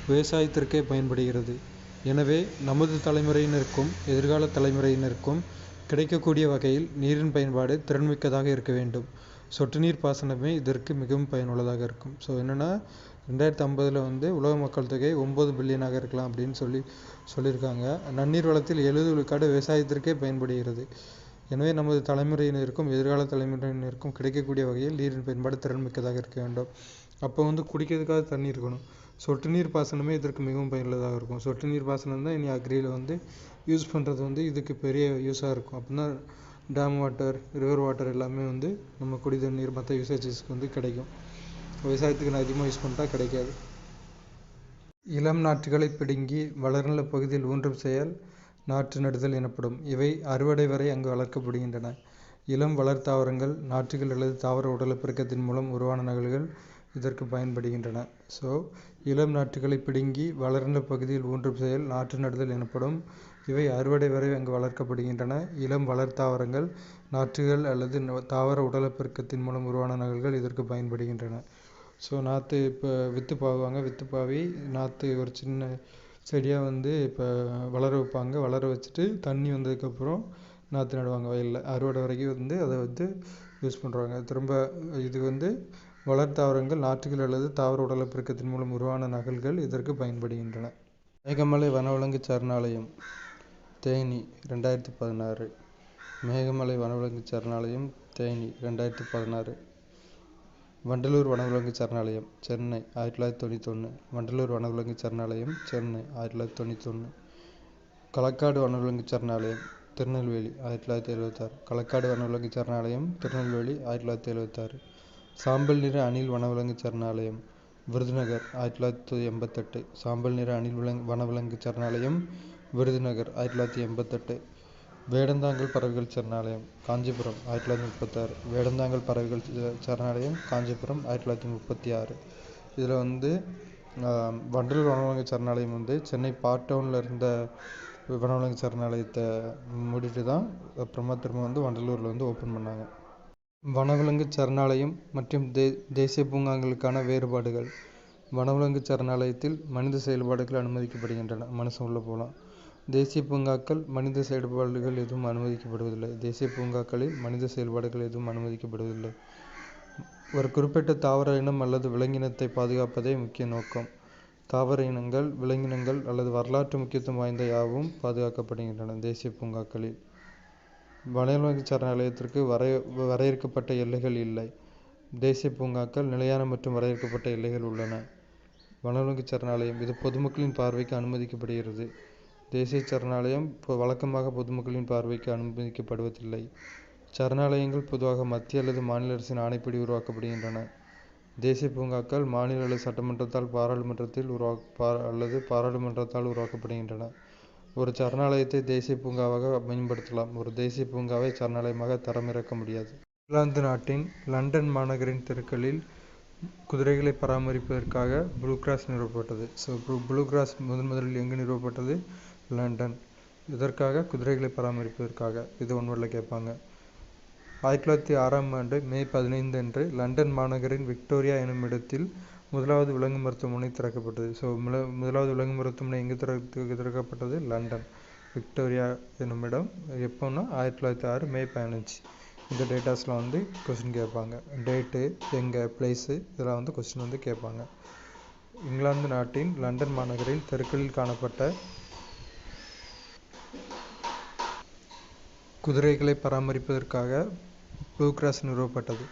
விவசாயத்திற்கே பயன்படுகிறது. எனவே நமது தலைமுறையினருக்கும் எதிர்கால தலைமுறையினருக்கும் கிடைக்கக்கூடிய வகையில் நீரின் பயன்பாடு திறன்மிக்கதாக இருக்க வேண்டும். சொட்டு நீர் பாசனமே இதற்கு மிகவும் பயனுள்ளதாக இருக்கும். என்னென்னா 2050 உலக மக்கள் தொகை 9 பில்லியனாக இருக்கலாம் அப்படின்னு சொல்லியிருக்காங்க. நன்னீர் வளத்தில் 70 விழுக்காடு விவசாயத்திற்கே பயன்படுகிறது. எனவே நமது தலைமுறையினருக்கும் எதிர்கால தலைமுறையினருக்கும் கிடைக்கக்கூடிய வகையில் நீரின் பயன்பாடு திறன்மிக்கதாக இருக்க வேண்டும். அப்போ குடிக்கிறதுக்காக தண்ணி இருக்கணும். சொட்டு நீர் பாசனமே இதற்கு மிகவும் பயனுள்ளதாக இருக்கும். சொட்டு நீர் பாசனம் தான் இனி அக்ரியில் யூஸ் பண்ணுறது இதுக்கு பெரிய யூஸாக இருக்கும். அப்படின்னா டேம் வாட்டர், ரிவர் வாட்டர் எல்லாமே நம்ம குடி தண்ணீர் மற்ற யூசேஜஸ்க்கு கிடைக்கும். விவசாயத்துக்கு அதிகமாக யூஸ் பண்ணிட்டா கிடைக்காது. இளம் நாற்றுகளை பிடுங்கி வளர்நில பகுதியில் ஊன்றும் செயல் நாற்று நடுதல் எனப்படும். இவை அறுவடை வரை அங்கு வளர்க்கப்படுகின்றன. இளம் வளர் தாவரங்கள், நாற்றுகள் அல்லது தாவர உடலப்பெருக்கத்தின் மூலம் உருவான நகல்கள் இதற்கு பயன்படுகின்றன. இளம் நாற்றுகளை பிடுங்கி வளர்நில பகுதியில் ஊன்றும் செயல் நாற்று நடுதல் எனப்படும். இவை அறுவடை வரை அங்கு வளர்க்கப்படுகின்றன. இளம் வளர் தாவரங்கள், நாற்றுகள் அல்லது தாவர உடலப்பெருக்கத்தின் மூலம் உருவான நகல்கள் இதற்கு பயன்படுகின்றன. நாற்று இப்போ வித்து பாவுவாங்க. வித்து பாவி நாற்று ஒரு சின்ன செடியாக இப்போ வளர வைப்பாங்க. வளர வச்சுட்டு தண்ணி வந்ததுக்கப்புறம் நாற்று நடுவாங்க வயலில். அறுவடை வரைக்கும் அதை யூஸ் பண்ணுறாங்க. திரும்ப இது வளர் தாவரங்கள், நாற்றுகள் அல்லது தாவர உடலப்பெருக்கத்தின் மூலம் உருவான நகல்கள் இதற்கு பயன்படுகின்றன. மேகமலை வனவிலங்கு சரணாலயம் தேனி 2016. மேகமலை வனவிலங்கு சரணாலயம் தேனி 2016. வண்டலூர் வனவிலங்கு சரணாலயம் சென்னை 1991. வண்டலூர் வனவிலங்கு சரணாலயம் சென்னை 1991. களக்காடு வனவிலங்கு சரணாலயம் திருநெல்வேலி 1976. களக்காடு வனவிலங்கு சரணாலயம் திருநெல்வேலி 1976. சாம்பல் நிற அணில் வனவிலங்கு சரணாலயம் விருதுநகர் 1988. சாம்பல் நிற அணில் வனவிலங்கு சரணாலயம் விருதுநகர் 1988. வேடந்தாங்கல் பறவைகள் சரணாலயம் காஞ்சிபுரம் 1936. வேடந்தாங்கல் பறவைகள் சரணாலயம் காஞ்சிபுரம் 1936. இதில் வண்டலூர் வனவிலங்கு சரணாலயம் சென்னை பார்ட் டவுனில் இருந்த வனவிலங்கு சரணாலயத்தை மூடிட்டு தான் அப்புறமா திரும்ப வண்டலூரில் ஓப்பன் பண்ணாங்க. வனவிலங்கு சரணாலயம் மற்றும் தேசிய பூங்காக்களுக்கான வேறுபாடுகள். வனவிலங்கு சரணாலயத்தில் மனித செயல்பாடுகள் அனுமதிக்கப்படுகின்றன. மனுஷன் உள்ள போகலாம். தேசிய பூங்காக்கள் மனித செயல்பாடுகள் எதுவும் அனுமதிக்கப்படுவதில்லை. தேசிய பூங்காக்களில் மனித செயல்பாடுகள் எதுவும் அனுமதிக்கப்படுவதில்லை. ஒரு குறிப்பிட்ட தாவர இனம் அல்லது விலங்கினத்தை பாதுகாப்பதே முக்கிய நோக்கம். தாவர இனங்கள், விலங்கினங்கள் அல்லது வரலாற்று முக்கியத்துவம் வாய்ந்த யாவும் பாதுகாக்கப்படுகின்றன. தேசிய பூங்காக்களில் வனவிலங்கு சரணாலயத்திற்கு வரையறுக்கப்பட்ட எல்லைகள் இல்லை. தேசிய பூங்காக்கள் நிலையான மற்றும் வரையறுக்கப்பட்ட எல்லைகள் உள்ளன. வனவிலங்கு சரணாலயம் இது பொதுமக்களின் பார்வைக்கு அனுமதிக்கப்படுகிறது. தேசிய சரணாலயம் வழக்கமாக பொதுமக்களின் பார்வைக்கு அனுமதிக்கப்படுவதில்லை. சரணாலயங்கள் பொதுவாக மத்திய அல்லது மாநில அரசின் ஆணைப்படி உருவாக்கப்படுகின்றன. தேசிய பூங்காக்கள் மாநில அல்லது சட்டமன்றத்தால் அல்லது பாராளுமன்றத்தால் உருவாக்கப்படுகின்றன. ஒரு சரணாலயத்தை தேசிய பூங்காவாக மேம்படுத்தலாம். ஒரு தேசிய பூங்காவை சரணாலயமாக தரமிறக்க முடியாது. இங்கிலாந்து நாட்டின் லண்டன் மாநகரின் தெருக்களில் குதிரைகளை பராமரிப்பதற்காக ப்ளூ கிராஸ் நிறுவப்பட்டது. ப்ளூ கிராஸ் முதலில் எங்கு நிறுவப்பட்டது? லண்டன். இதற்காக குதிரைகளை பராமரிப்பதற்காக. இது ஒன்றில் கேட்பாங்க. 1906ஆம் ஆண்டு மே 15 அன்று லண்டன் மாநகரின் விக்டோரியா எனும் இடத்தில் முதலாவது விலங்கு மருத்துவமனை திறக்கப்பட்டது. முதலாவது விலங்கு மருத்துவமனை எங்கு திறக்கப்பட்டது? லண்டன் விக்டோரியா எனும் இடம். எப்போன்னா 1906 மே 15. இந்த டேட்டாஸில் கொஸ்டின் கேட்பாங்க. டேட்டு, எங்கே, பிளேஸு இதெல்லாம் கொஸ்டின் கேட்பாங்க. இங்கிலாந்து நாட்டின் லண்டன் மாநகரில் தெருக்களில் காணப்பட்ட குதிரைகளை பராமரிப்பதற்காக ப்ளூ கிராஸ் நிறுவப்பட்டது.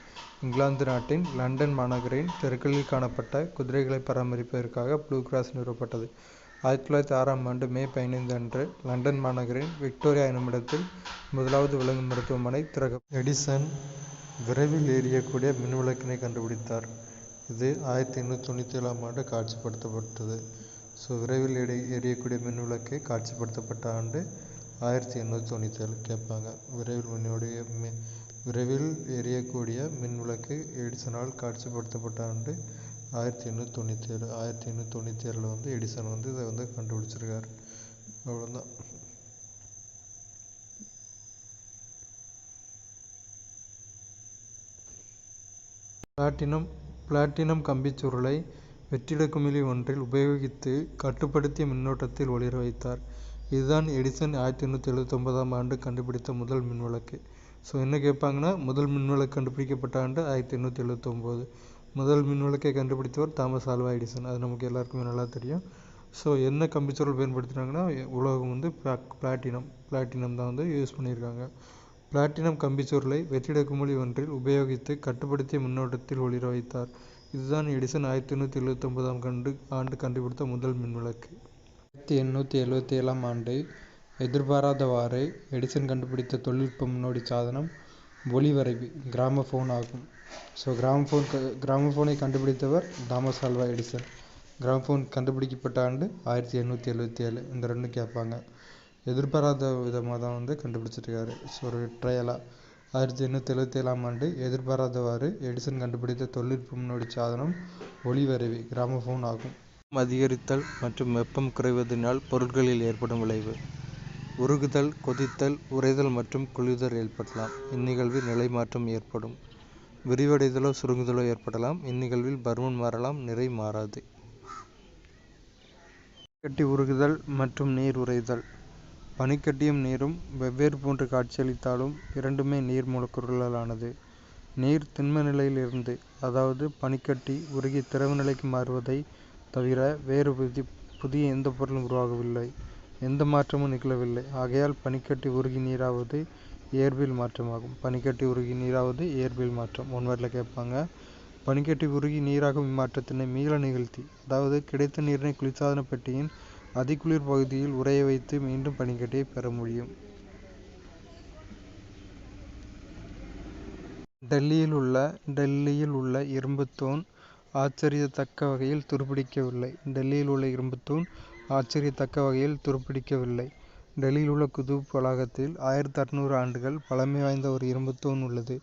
இங்கிலாந்து நாட்டின் லண்டன் மாநகரின் தெருக்களில் காணப்பட்ட குதிரைகளை பராமரிப்பதற்காக ப்ளூ கிராஸ் நிறுவப்பட்டது. 1906ஆம் ஆண்டு மே 15 அன்று லண்டன் மாநகரின் விக்டோரியா என்னுமிடத்தில் முதலாவது விலங்கு மருத்துவமனை எடிசன் விரைவில் எரியக்கூடிய மின்விளக்கினை கண்டுபிடித்தார். இது 1897ஆம் ஆண்டு காட்சிப்படுத்தப்பட்டது. விரைவில் எரியக்கூடிய மின்விளக்கு காட்சிப்படுத்தப்பட்ட ஆண்டு 1897 கேட்பாங்க. விரைவில் எரியக்கூடிய மின்விளக்கு எடிசனால் காட்சிப்படுத்தப்பட்ட ஆண்டு 1897. 1897 எடிசன் இதை கண்டுபிடிச்சிருக்காரு. அவ்வளோதான். பிளாட்டினம் கம்பிச்சுருளை வெற்றிட குமிழி ஒன்றில் உபயோகித்து கட்டுப்படுத்திய மின்னோட்டத்தில் ஒளிர வைத்தார். இதுதான் எடிசன் 1879ஆம் ஆண்டு கண்டுபிடித்த முதல் மின்விளக்கு. என்ன கேட்பாங்கன்னா, முதல் மின்விளக்கு கண்டுபிடிக்கப்பட்ட ஆண்டு 1879. முதல் மின்விளக்கை கண்டுபிடித்தவர் தாமஸ் ஆல்வா எடிசன். அது நமக்கு எல்லாருக்குமே நல்லா தெரியும். என்ன கம்பிச்சுருள் பயன்படுத்தினாங்கன்னா, உலோகம் பிளாட்டினம் தான் யூஸ் பண்ணியிருக்காங்க. பிளாட்டினம் கம்பிச்சுருளை வெற்றிட குமிழி ஒன்றில் உபயோகித்து கட்டுப்படுத்திய மின்னோட்டத்தில் ஒளிர வைத்தார். இதுதான் எடிசன் 1879ஆம் ஆண்டு கண்டுபிடித்த முதல் மின்விளக்கு. 1877ஆம் ஆண்டு எதிர்பாராதவாறு எடிசன் கண்டுபிடித்த தொழில்நுட்ப முன்னோடி சாதனம் ஒலிவரைவி கிராமபோன் ஆகும். கிராமபோனை கண்டுபிடித்தவர் தாமஸ் ஆல்வா எடிசன். கிராமபோன் கண்டுபிடிக்கப்பட்ட ஆண்டு 1877. இந்த ரெண்டும் கேட்பாங்க. எதிர்பாராத விதமாக தான் கண்டுபிடிச்சிருக்காரு. ஒரு ட்ரையலாக 1877ஆம் ஆண்டு எதிர்பாராதவாறு எடிசன் கண்டுபிடித்த தொழில்நுட்ப முன்னோடி சாதனம் ஒலிவரைவி கிராமபோன் ஆகும். அதிகரித்தல் மற்றும் வெப்பம் குறைவதனால் பொருட்களில் ஏற்படும் விளைவு. உருகுதல், கொதித்தல், உறைதல் மற்றும் குளிர்தல் ஏற்படலாம். இந்நிகழ்வில் நிலை மாற்றம் ஏற்படும். விரிவடைதலோ சுருங்குதலோ ஏற்படலாம். இந்நிகழ்வில் பருமன் மாறலாம், நிறை மாறாது. பனிக்கட்டி உருகுதல் மற்றும் நீர் உறைதல். பனிக்கட்டியும் நீரும் வெவ்வேறு போன்று காட்சியளித்தாலும் இரண்டுமே நீர் மூலக்கூறுகளாலானது. நீர் திண்ம நிலையில் இருந்து, அதாவது பனிக்கட்டி உருகி திரவ நிலைக்கு மாறுவதை தவிர வேறு புதிய எந்த பொருளும் உருவாகவில்லை. எந்த மாற்றமும் நிகழவில்லை. ஆகையால் பனிக்கட்டி உருகி நீராவது இயற்பியல் மாற்றமாகும். பனிக்கட்டி உருகி நீராவது இயற்பியல் மாற்றம். ஒன்வரில் கேட்பாங்க. பனிக்கட்டி உருகி நீராகும் இம்மாற்றத்தினை மீள நிகழ்த்தி, அதாவது கிடைத்த நீரினை குளிர்சாதன பெட்டியின் அதிகுளிர் பகுதியில் உறைய வைத்து மீண்டும் பனிக்கட்டியை பெற முடியும். டெல்லியில் உள்ள இரும்புத்தூண் ஆச்சரியத்தக்க வகையில் துருப்பிடிக்கவில்லை. டெல்லியில் உள்ள குதுப் வளாகத்தில் 1600 ஆண்டுகள் பழமை வாய்ந்த ஒரு இரும்புத்தூண் உள்ளது.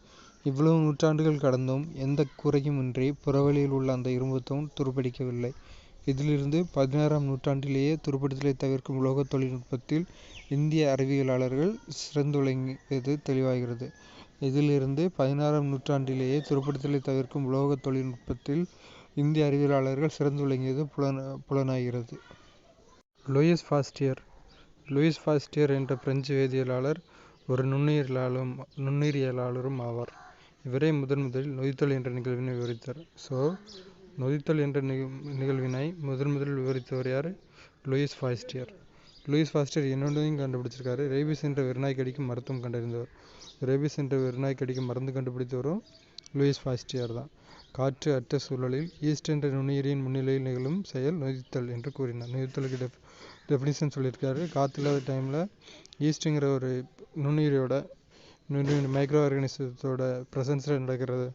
இவ்வளவு நூற்றாண்டுகள் கடந்தும் எந்த குறையுமின்றி புறவெளியில் உள்ள அந்த இரும்புத்தூண் துருப்பிடிக்கவில்லை. இதிலிருந்து 16ஆம் நூற்றாண்டிலேயே துருப்பிடித்தலை தவிர்க்கும் உலோக தொழில்நுட்பத்தில் இந்திய அறிவியலாளர்கள் சிறந்து விளங்கியது தெளிவாகிறது. இதிலிருந்து 16ஆம் நூற்றாண்டிலேயே துருப்பிடித்தலை தவிர்க்கும் உலோக தொழில்நுட்பத்தில் இந்திய அறிவியலாளர்கள் சிறந்து விளங்கியது புலனாகிறது. லூயிஸ் பாஸ்டியர் என்ற பிரெஞ்சு வேதியியலாளர் ஒரு நுண்ணுயிரியலாளரும் ஆவார். இவரே முதலில் நொதித்தல் என்ற நிகழ்வினை விவரித்தார். நொதித்தல் என்ற நிகழ்வினை முதலில் விவரித்தவர் யார்? Lewis Pasteur. லூயிஸ் பாஸ்டியர் இன்னொன்றையும் கண்டுபிடிச்சிருக்காரு. ரேபிஸ் என்ற வெறிநாய் கடிக்கும் மருத்துவம் கண்டறிந்தவர். ரேபிஸ் என்ற வெறிநாய் கடிக்கும் மருந்து கண்டுபிடித்தவரும் லூயிஸ் பாஸ்டியர் தான். காற்று அற்ற சூழலில் ஈஸ்ட் என்ற நுண்ணுயிரியின் முன்னிலையில் நிகழும் செயல் நொதித்தல் என்று கூறினார். நொதித்தலுக்கு டெஃபினிஷன் சொல்லியிருக்காரு. காற்று இல்லாத டைமில் ஈஸ்ட்டுங்கிற ஒரு நுண்ணுயிரியோட மைக்ரோ ஆர்கானிசத்தோட ப்ரெசன்ஸில் நடக்கிறது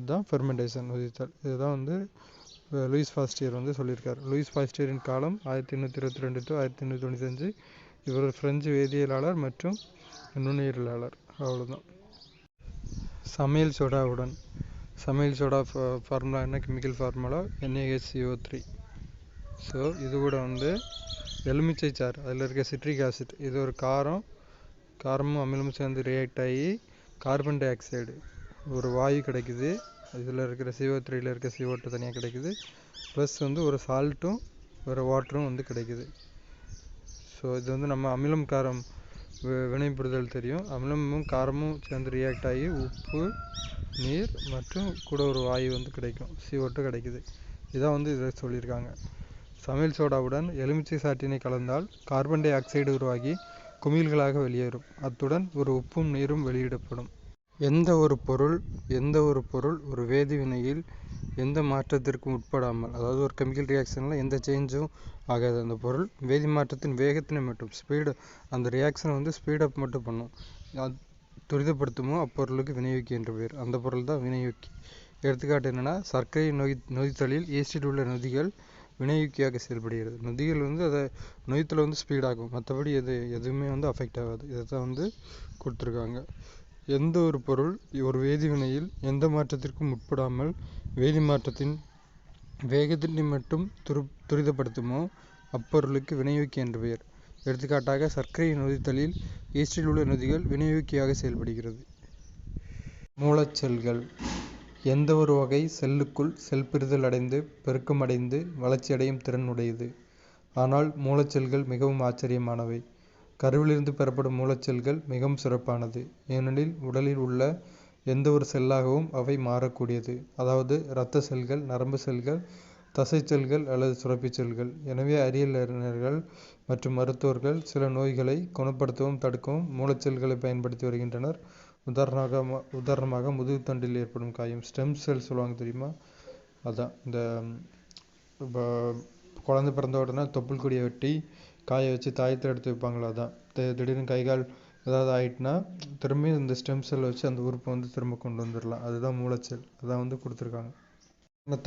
தான் ஃபெர்மெண்டேஷன், நொதித்தல். இதுதான் லூயிஸ் பாஸ்டியர் சொல்லியிருக்காரு. லூயிஸ் பாஸ்டியரின் காலம் 1822 to 1895. இவர் ஒரு பிரெஞ்சு வேதியியலாளர் மற்றும் நுண்ணுயிரியலாளர். அவ்வளோதான். சமையல் சோடா ஃபார்முலா என்ன? Chemical formula NaHCO3. இது கூட எலுமிச்சை சாறு, அதில் இருக்க சிட்ரிக் ஆசிட், இது ஒரு காரமும் அமிலமும் சேர்ந்து ரியாக்ட் ஆகி கார்பன் டை ஆக்சைடு ஒரு வாயு கிடைக்குது. இதில் இருக்கிற CO3 இருக்க CO2 தனியாக கிடைக்குது. ப்ளஸ் ஒரு சால்ட்டும் ஒரு வாட்டரும் கிடைக்குது. இது நம்ம அமிலம் காரம் வினைப்படுதல் தெரியும். அமிலமும் காரமும் சேர்ந்து ரியாக்ட் ஆகி உப்பு, நீர் மற்றும் கூட ஒரு வாயு கிடைக்கும், CO2 கிடைக்குது. இதான் இதை சொல்லியிருக்காங்க. சமையல் சோடாவுடன் எலுமிச்சை சாற்றினை கலந்தால் கார்பன் டை ஆக்சைடு உருவாகி குமிழ்களாக வெளியேறும். அத்துடன் ஒரு உப்பும் நீரும் வெளியிடப்படும். எந்த ஒரு பொருள் ஒரு வேதிவினையில் எந்த மாற்றத்திற்கும் உட்படாமல், அதாவது ஒரு கெமிக்கல் ரியாக்ஷனில் எந்த சேஞ்சும் ஆகாது. அந்த பொருள் வேதி மாற்றத்தின் வேகத்தினை மட்டும் அந்த ரியாக்ஷனை ஸ்பீடப் மட்டும் பண்ணும், துரிதப்படுத்துமோ அப்பொருளுக்கு வினையூக்கி என்று பெயர். அந்த பொருள் தான் வினையூக்கி. எடுத்துக்காட்டு என்னென்னா, சர்க்கரை நொதித்தலில் ஈஸ்டில் உள்ள நொதிகள் வினையூக்கியாக செயல்படுகிறது. நொதிகள் அதை நொதித்தலை ஸ்பீடாகும், மற்றபடி எதுவுமே அஃபெக்ட் ஆகாது. இதை தான் கொடுத்துருக்காங்க. எந்த ஒரு பொருள் ஒரு வேதிவினையில் எந்த மாற்றத்திற்கும் உட்படாமல் வேதி மாற்றத்தின் வேகத்தினை மட்டும் துரிதப்படுத்துமோ அப்பொருளுக்கு வினையூக்கி என்று பெயர். எடுத்துக்காட்டாக, சர்க்கரை நொதித்தலில் ஈஸ்டில் உள்ள நொதிகள் வினையூக்கியாக செயல்படுகிறது. மூலச்செல்கள் எந்த ஒரு வகை செல்லுக்குள் செல் பிரிதல் அடைந்து பெருக்கம் அடைந்து வளர்ச்சியடையும் திறன் உடையது. ஆனால் மூலச்செல்கள் மிகவும் ஆச்சரியமானவை. கருவிலிருந்து பெறப்படும் மூலச்செல்கள் மிகவும் சிறப்பானது. ஏனெனில் உடலில் உள்ள எந்த ஒரு செல்லாகவும் அவை மாறக்கூடியது. அதாவது இரத்த செல்கள், நரம்பு செல்கள், தசை செல்கள் அல்லது சுரப்பி செல்கள். எனவே அறிவியலறிஞர்கள் மற்றும் மருத்துவர்கள் சில நோய்களை குணப்படுத்தவும் தடுக்கவும் மூலச்செல்களை பயன்படுத்தி வருகின்றனர். உதாரணமாக முதுகுத்தண்டில் ஏற்படும் காயம், ஸ்டெம் செல் சொல்லுவாங்க தெரியுமா? அதான் இந்த குழந்தை பிறந்த உடனே தொப்புள் கொடியை வெட்டி காய வச்சு தாயத்தில் எடுத்து வைப்பாங்களா? அதான். திடீர்னு கை கால் ஏதாவது ஆகிட்டுனா திரும்பி இந்த ஸ்டெம் செல்லை வச்சு அந்த உறுப்பை திரும்ப கொண்டு வந்துடலாம். அதுதான் மூலச்செல். அதான் கொடுத்துருக்காங்க.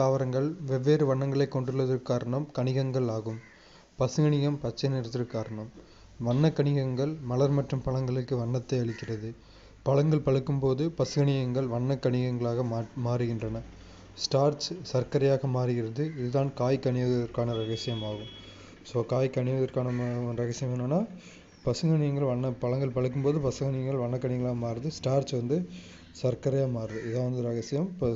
தாவரங்கள் வெவ்வேறு வண்ணங்களை கொண்டுள்ளதற்கு காரணம் கணிகங்கள் ஆகும். பசுங்கணிகம் பச்சை நிறத்திற்கு காரணம். வண்ண கணிகங்கள் மலர் மற்றும் பழங்களுக்கு வண்ணத்தை அளிக்கிறது. பழங்கள் பழுக்கும் போது பசுங்கணிகங்கள் வண்ண கணிகங்களாக மாறுகின்றன. ஸ்டார்ச் சர்க்கரையாக மாறுகிறது. இதுதான் காய் கனிவதற்கான ரகசியம் ஆகும். காய் கனிவதற்கான ரகசியம் என்னென்னா, பசுங்கணிகங்கள் பழங்கள் பழுக்கும்போது பசுங்கணிகங்கள் வண்ணக்கணிகளாக மாறுது. ஸ்டார்ச் சர்க்கரையாக மாறுது. இதான் ரகசியம். இப்போ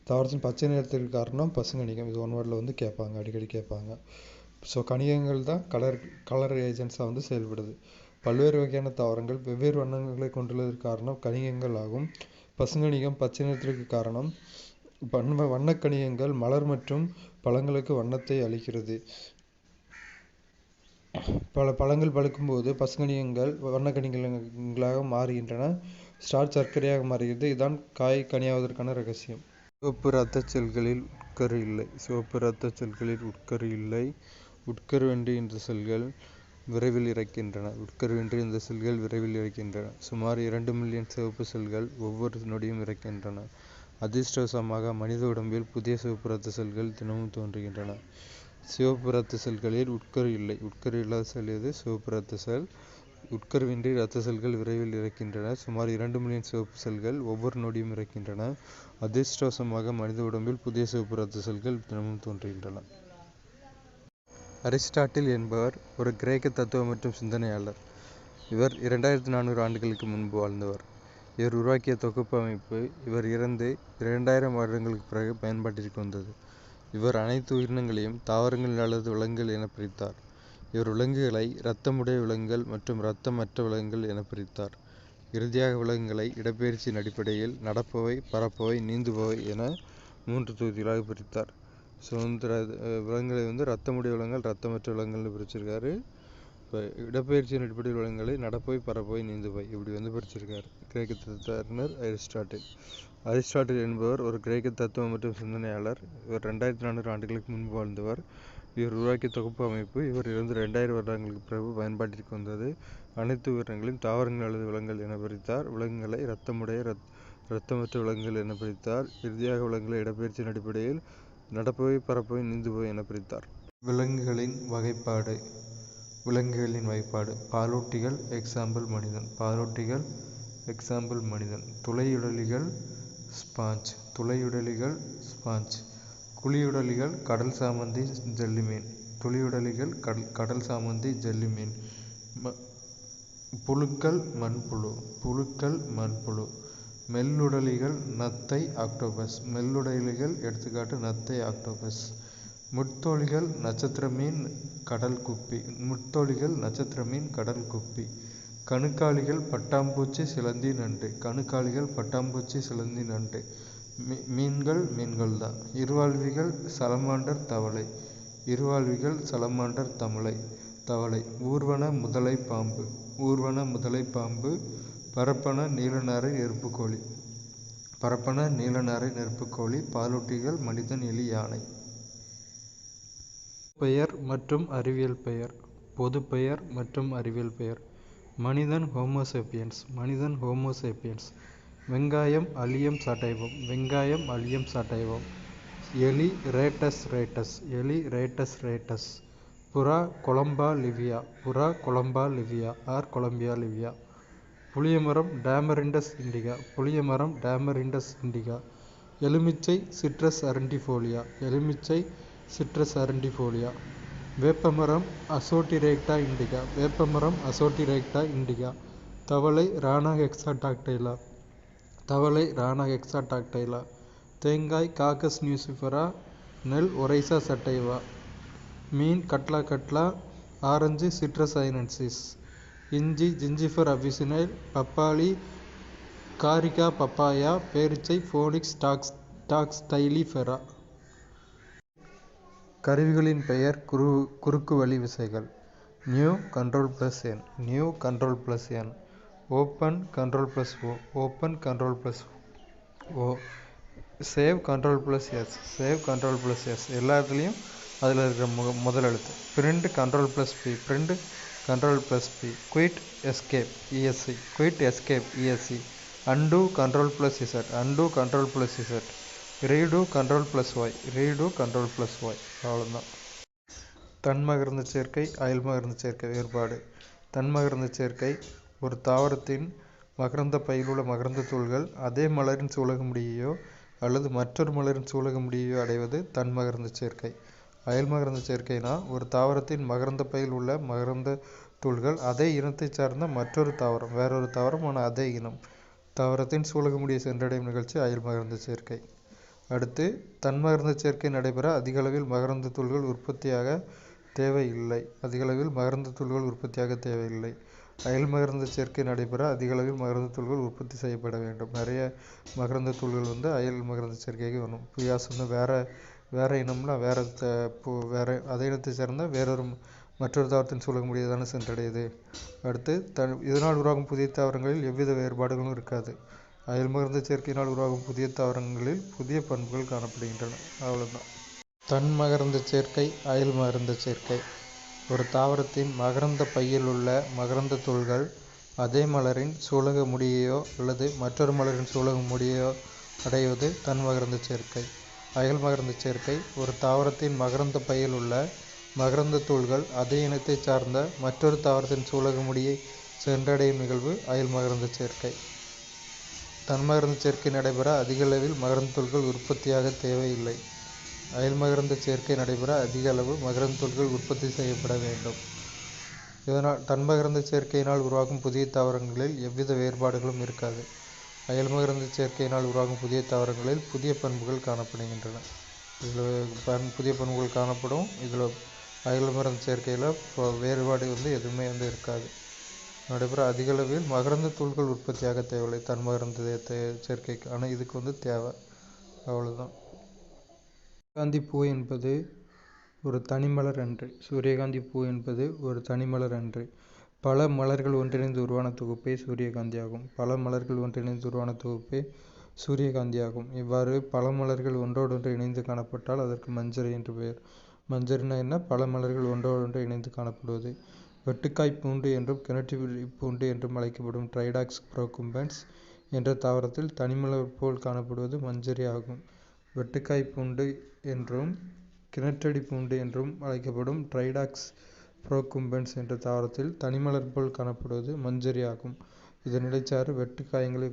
தாவரத்தின் பச்சை நிறத்திற்கு காரணம் பசுங்கணிகம். இது 1 வேர்டில் கேட்பாங்க, அடிக்கடி கேட்பாங்க. கணிகங்கள் தான் கலர் ஏஜென்ட்ஸாக செயல்படுது. பல்வேறு வகையான தாவரங்கள் வெவ்வேறு வண்ணங்களை கொண்டுள்ளதற்கு காரணம் கணிகங்கள் ஆகும். பசுங்கணிகம் பச்சை நிறத்திற்கு காரணம். வண்ணக்கணிகங்கள் மலர் மற்றும் பழங்களுக்கு வண்ணத்தை அளிக்கிறது. பழங்கள் பழுக்கும்போது பசுங்கணிகங்கள் வண்ணக்கணிகங்களாக மாறுகின்றன. ஸ்டார்ச் சர்க்கரையாக மாறுகிறது. இதுதான் காய் கனியாவதற்கான ரகசியம். சிவப்பு இரத்த செல்களில் உட்கரு இல்லை. உட்கருவின்றி இந்த செல்கள் விரைவில் இறக்கின்றன. சுமார் 2 மில்லியன் சிவப்பு செல்கள் ஒவ்வொரு நொடியும் இறக்கின்றன. அதிர்ஷ்டவசமாக மனித உடம்பில் புதிய சிவப்பு இரத்த செல்கள் தினமும் தோன்றுகின்றன. சிவப்பு இரத்த செல்களில் உட்கரு இல்லை. உட்கரு இல்லாத செல் எது? சிவப்பு இரத்த செல். உட்கருவின்றி இரத்த செல்கள் விரைவில் இறக்கின்றன. சுமார் 2 மில்லியன் சிவப்பு செல்கள் ஒவ்வொரு நொடியும் இறக்கின்றன. அதிர்ஷ்டவசமாக மனித உடம்பில் புதிய சிவப்பு இரத்த செல்கள் தினமும் தோன்றுகின்றன. அரிஸ்டாட்டில் என்பவர் ஒரு கிரேக்க தத்துவ மற்றும் சிந்தனையாளர். இவர் 2400 ஆண்டுகளுக்கு முன்பு வாழ்ந்தவர். இவர் உருவாக்கிய தொகுப்பு அமைப்பு இவர் இறந்து 2000 வருடங்களுக்கு பிறகு பயன்பாட்டிற்கு வந்தது. இவர் அனைத்து உயிரினங்களையும் தாவரங்கள் அல்லது விலங்குகள் என பிரித்தார். இவர் விலங்குகளை இரத்தமுடைய விலங்குகள் மற்றும் இரத்தமற்ற விலங்குகள் என பிரித்தார். இறுதியாக விலங்குகளை இடப்பெயர்ச்சியின் அடிப்படையில் நடப்பவை, பறப்பவை, நீந்துபவை என 3 தொகுதிகளாக பிரித்தார். ஸோ விலங்குகளை இரத்தமுடைய விலங்குகள், இரத்தமற்ற விலங்குகள்னு பிரிச்சிருக்காரு. இப்போ இடப்பெயர்ச்சியின் அடிப்படையில் விலங்குகளை நடப்பவை, பறப்பவை, நீந்துபவை இப்படி பிரிச்சிருக்காரு கிரேக்க தத்துவ அரிஸ்டாட்டில். அரிஸ்டாட்டில் என்பவர் ஒரு கிரேக்க தத்துவம் மற்றும் சிந்தனையாளர். இவர் 2400 ஆண்டுகளுக்கு முன்பு வாழ்ந்தவர். இவர் உருவாக்கிய தொகுப்பு அமைப்பு இவர் இருந்து 2000 வருடங்களுக்கு பிறகு பயன்பாட்டிற்கு வந்தது. அனைத்து உயிரினங்களையும் தாவரங்கள் அல்லது விலங்குகள் என பிரித்தார். விலங்குகளை இரத்தமுடைய, இரத்தமற்ற விலங்குகள் என பிரித்தார். இறுதியாக விலங்குகளை இடப்பெயர்ச்சியின் அடிப்படையில் நடப்பவை, பறப்பவை, நீந்துபவை என பிரித்தார். விலங்குகளின் வகைப்பாடு. பாலூட்டிகள் எக்ஸாம்பிள் மனிதன். துளையுடலிகள் ஸ்பாஞ்ச். குழியுடலிகள் கடல் சாமந்தி, ஜெல்லிமீன். புழுக்கள் மண்புழு. மெல்லுடலிகள் நத்தை, ஆக்டோபஸ். எடுத்துக்காட்டு நத்தை, ஆக்டோபஸ். முட்தோலிகள் நட்சத்திர மீன், கடல் குப்பி. கணுக்காலிகள் பட்டாம்பூச்சி, சிலந்தி, நண்டு. மீன்கள்தான். இருவாழ்விகள் சலமாண்டர், தவளை. ஊர்வன முதலை பாம்பு. பரப்பன நீலநாரை நெருப்புக்கோழி. பாலூட்டிகள் மனிதன், எலி, யானை. பெயர் மற்றும் அறிவியல் பெயர். பொதுப்பெயர் மற்றும் அறிவியல் பெயர். மனிதன் ஹோமோசேப்பியன்ஸ். வெங்காயம் அலியம் சட்டைவம். எலி ரேட்டஸ் ரேட்டஸ். புறா Columba livia or Columbia livia. புளியமரம் டேமரிண்டஸ் இண்டிகா. எலுமிச்சை சிட்ரஸ் அரண்டிஃபோலியா. வேப்பமரம் அசோட்டிரேக்டா இண்டிகா. தவளை ரானா ஹெக்ஸாடாக்டைலா. தேங்காய் காக்கஸ் நியூசிஃபரா. நெல் ஒரைசா சட்டைவா. மீன் கட்லா. ஆரஞ்சு சிட்ரஸ் சைனென்சிஸ். இஞ்சி ஜிஞ்சிஃபர் அபிசினைல். பப்பாளி காரிகா பப்பாயா. பேரீச்சை ஃபோனிக்ஸ் டாக்ஸ்டைலிஃபெரா. கருவிகளின் பெயர். குறுக்குவழி விசைகள். New control + N. Open control + O. Save control + S. எல்லாத்துலேயும் அதில் இருக்கிற முதல் எழுத்து. Print control + P. Quit escape ESC. Undo control + Z. Redo control + Y. அவ்வளோதான். தன்மகரந்த சேர்க்கை, அயல்மகரந்த சேர்க்கை வேறுபாடு. தன்மகரந்த சேர்க்கை ஒரு தாவரத்தின் மகரந்த பையிலுள்ள மகரந்த தூள்கள் அதே மலரின் சூலக முடியையோ அல்லது மற்றொரு மலரின் சூலக முடியையோ அடைவது தன்மகரந்த சேர்க்கை. அயல்மகரந்த சேர்க்கைனா ஒரு தாவரத்தின் மகரந்த பையில் உள்ள மகரந்த தூள்கள் அதே இனத்தைச் சார்ந்த மற்றொரு தாவரம், வேறொரு தாவரம் ஆனால் அதே இனம் தாவரத்தின் சூலக முடியை சென்றடையும் நிகழ்ச்சி அயல்மகரந்த சேர்க்கை. அடுத்து, தன்மகரந்த சேர்க்கை நடைபெற அதிக அளவில் மகரந்த தூள்கள் உற்பத்தியாக தேவையில்லை. அயல்மகரந்த சேர்க்கை நடைபெற அதிக அளவில் மகரந்த தூள்கள் உற்பத்தி செய்யப்பட வேண்டும். நிறைய மகரந்த தூள்கள் அயல் மகரந்த சேர்க்கைக்கு வரும். பியாஸ் வேற இனம்னா வேற அதே இனத்தை சேர்ந்த மற்றொரு தாவரத்தின் சூலக முடியை தானே சென்றடையுது. அடுத்து, இதனால் உருவாகும் புதிய தாவரங்களில் எவ்வித வேறுபாடுகளும் இருக்காது. அயல்மகரந்த சேர்க்கையினால் உருவாகும் புதிய தாவரங்களில் புதிய பண்புகள் காணப்படுகின்றன. அவ்வளோதான். தன்மகரந்த சேர்க்கை, அயல்மகரந்த சேர்க்கை. ஒரு தாவரத்தின் மகரந்த பையில் உள்ள மகரந்த தூள்கள் அதே மலரின் சூலக முடியையோ அல்லது மற்றொரு மலரின் சூலக முடியையோ அடைவது தன்மகரந்த சேர்க்கை. அயல்மகரந்த சேர்க்கை ஒரு தாவரத்தின் மகரந்த பையில் உள்ள மகரந்த தூள்கள் அதே இனத்தை சார்ந்த மற்றொரு தாவரத்தின் சூலக முடியை சென்றடையும் நிகழ்வு அயல்மகரந்த சேர்க்கை. தன்மகரந்த சேர்க்கை நடைபெற அதிக அளவில் மகரந்த தூள்கள் உற்பத்தியாக தேவையில்லை. அயல்மகரந்த சேர்க்கை நடைபெற அதிக அளவு மகரந்த தூள்கள் உற்பத்தி செய்யப்பட வேண்டும். இதனால் தன்மகரந்த சேர்க்கையினால் உருவாகும் புதிய தாவரங்களில் எவ்வித வேறுபாடுகளும் இருக்காது. அயல்மகரந்த சேர்க்கையினால் உருவாகும் புதிய தாவரங்களில் புதிய பண்புகள் காணப்படுகின்றன. இதில் புதிய பண்புகள் காணப்படும். இதில் அயல்மகரந்த சேர்க்கையில் வேறுபாடு எதுவுமே இருக்காது. நடைபெற அதிக அளவில் மகரந்த தூள்கள் உற்பத்தியாக தேவையில்லை தன்மகரந்த சேர்க்கைக்கு. ஆனால் இதுக்கு தேவை. அவ்வளோதான். சூரியகாந்தி பூ என்பது ஒரு தனிமலர் அன்று. சூரியகாந்தி பூ என்பது ஒரு தனிமலர் அன்று. பல மலர்கள் ஒன்றிணைந்து உருவான தொகுப்பே சூரியகாந்தியாகும். பல மலர்கள் ஒன்றிணைந்து உருவான தொகுப்பே சூரியகாந்தியாகும். இவ்வாறு பல மலர்கள் ஒன்றோடொன்று இணைந்து காணப்பட்டால் அதற்கு மஞ்சரி என்று பெயர். மஞ்சரினா என்ன? பல மலர்கள் ஒன்றோடொன்று இணைந்து காணப்படுவது. வெட்டுக்காய் பூண்டு என்றும் கிணற்று பூண்டு என்றும் அழைக்கப்படும் ட்ரைடாக்ஸ் ப்ரோகும்பன்ஸ் என்ற தாவரத்தில் தனிமலர் போல் காணப்படுவது மஞ்சரி ஆகும். வெட்டுக்காய் பூண்டு என்றும் கிணற்றடி பூண்டு என்றும் அழைக்கப்படும் ட்ரைடாக்ஸ் ப்ரோகும்பன்ஸ் என்ற தாவரத்தில் தனிமலர் போல் காணப்படுவது மஞ்சரி ஆகும். இதன் நிலைச்சாறு வெட்டு காயங்களை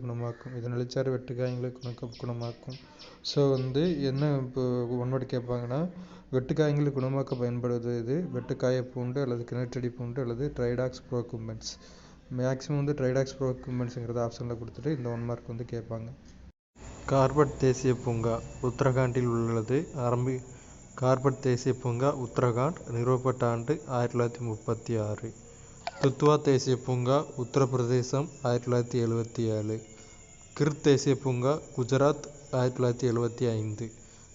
குணமாக்கும். ஸோ என்ன இப்போ ஒன்வர்டு கேட்பாங்கன்னா, வெட்டுக்காயங்களை குணமாக்க பயன்படுவது இது வெட்டுக்காய பூண்டு அல்லது கிணற்றடி பூண்டு அல்லது ட்ரைடாக்ஸ் ப்ரோகும்பன்ஸ். மேக்ஸிமம் ட்ரைடாக்ஸ் ப்ரோகும்பன்ஸுங்கிறத ஆப்ஷனில் கொடுத்துட்டு இந்த 1 மார்க் கேட்பாங்க. கார்பெட் தேசிய பூங்கா உத்தரகாண்டில் உள்ளது. கார்பெட் தேசிய பூங்கா உத்தரகாண்ட். நிறுவப்பட்ட ஆண்டு 1936. துத்வா தேசிய பூங்கா உத்தரப்பிரதேசம் 1977. கிர் தேசிய பூங்கா குஜராத் 1975.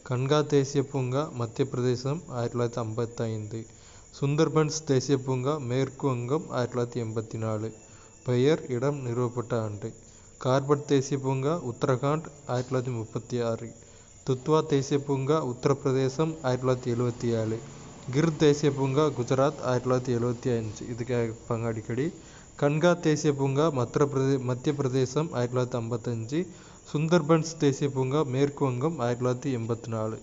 கன்கா தேசிய பூங்கா மத்திய பிரதேசம் 1955. சுந்தர்பன்ஸ் தேசிய பூங்கா மேற்கு வங்கம் 1984. பெயர், இடம், நிறுவப்பட்ட ஆண்டு. கார்பெட் தேசிய பூங்கா உத்தரகாண்ட் 1936. துத்வா தேசிய பூங்கா உத்தரப்பிரதேசம் 1977. கிர் தேசிய பூங்கா குஜராத் 1975. இது கேட்பாங்க அடிக்கடி. கன்கா தேசிய பூங்கா மத்திய பிரதேசம் 1955. சுந்தர்பன்ஸ் தேசிய பூங்கா மேற்கு வங்கம் 1984.